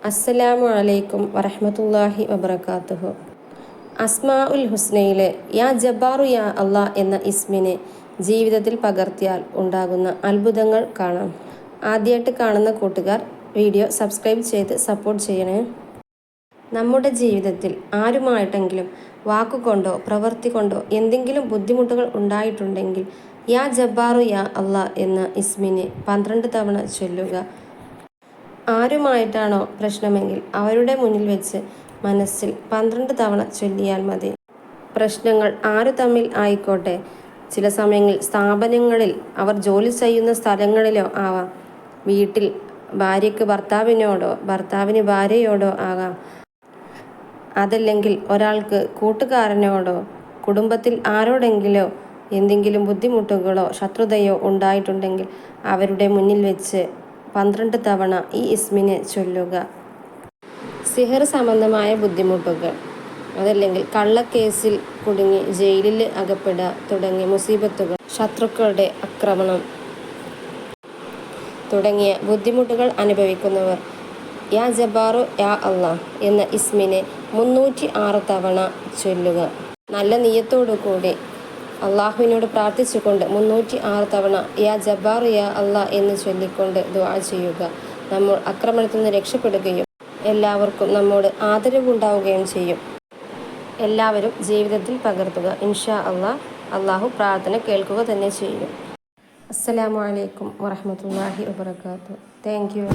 അസ്സലാമു അലൈക്കും വറഹ്മത്തുള്ളാഹി വബറകാതുഹു. അസ്മാ ഉൽ ഹുസ്നയിലെ യാ ജബ്ബാറു യാ അള്ളാ എന്ന ഇസ്മിനെ ജീവിതത്തിൽ പകർത്തിയാൽ ഉണ്ടാകുന്ന അത്ഭുതങ്ങൾ കാണാം. ആദ്യമായിട്ട് കാണുന്ന കൂട്ടുകാർ വീഡിയോ സബ്സ്ക്രൈബ് ചെയ്ത് സപ്പോർട്ട് ചെയ്യണേ. നമ്മുടെ ജീവിതത്തിൽ ആരുമായിട്ടെങ്കിലും വാക്കുകൊണ്ടോ പ്രവൃത്തി കൊണ്ടോ എന്തെങ്കിലും ബുദ്ധിമുട്ടുകൾ ഉണ്ടായിട്ടുണ്ടെങ്കിൽ യാ ജബ്ബാറു യാ അള്ളാ എന്ന ഇസ്മിനെ 12 തവണ ചൊല്ലുക. ആരുമായിട്ടാണോ പ്രശ്നമെങ്കിൽ അവരുടെ മുന്നിൽ വെച്ച് മനസ്സിൽ 12 തവണ ചൊല്ലിയാൽ മതി. പ്രശ്നങ്ങൾ ആരു തമ്മിൽ ആയിക്കോട്ടെ, ചില സമയങ്ങളിൽ സ്ഥാപനങ്ങളിൽ, അവർ ജോലി ചെയ്യുന്ന സ്ഥലങ്ങളിലോ ആവാം, വീട്ടിൽ ഭാര്യയ്ക്ക് ഭർത്താവിനോടോ ഭർത്താവിന് ഭാര്യയോടോ ആകാം, അതല്ലെങ്കിൽ ഒരാൾക്ക് കൂട്ടുകാരനോടോ കുടുംബത്തിൽ ആരോടെങ്കിലോ എന്തെങ്കിലും ബുദ്ധിമുട്ടുകളോ ശത്രുതയോ ഉണ്ടായിട്ടുണ്ടെങ്കിൽ അവരുടെ മുന്നിൽ വെച്ച് 12 തവണ ഈ ഇസ്മിനെ ചൊല്ലുക. സിഹർ സംബന്ധമായ ബുദ്ധിമുട്ടുകൾ, അതല്ലെങ്കിൽ കള്ളക്കേസിൽ കുടുങ്ങി ജയിലിൽ അകപ്പെടുക തുടങ്ങിയ മുസീബത്തുകൾ, ശത്രുക്കളുടെ ആക്രമണം തുടങ്ങിയ ബുദ്ധിമുട്ടുകൾ അനുഭവിക്കുന്നവർ യാ ജബ്ബാറു യാ അള്ളാ എന്ന ഇസ്മിനെ 306 തവണ ചൊല്ലുക. നല്ല നിയ്യത്തോടു കൂടി അള്ളാഹുവിനോട് പ്രാർത്ഥിച്ചുകൊണ്ട് 306 തവണ യാ ജബ്ബാറു യാ അള്ളാ എന്ന് ചൊല്ലിക്കൊണ്ട് ദുആ ചെയ്യുക. നമ്മൾ ആക്രമണത്തിൽ നിന്ന് രക്ഷപ്പെടുകയും എല്ലാവർക്കും നമ്മോട് ആദരവുണ്ടാവുകയും ചെയ്യും. എല്ലാവരും ജീവിതത്തിൽ പകർത്തുക. ഇൻഷാ അള്ളാഹ്, അള്ളാഹു പ്രാർത്ഥന കേൾക്കുക തന്നെ ചെയ്യും. അസ്സലാമു അലൈക്കും വറഹ്മത്തുള്ളാഹി വബറകാതുഹു. Thank you.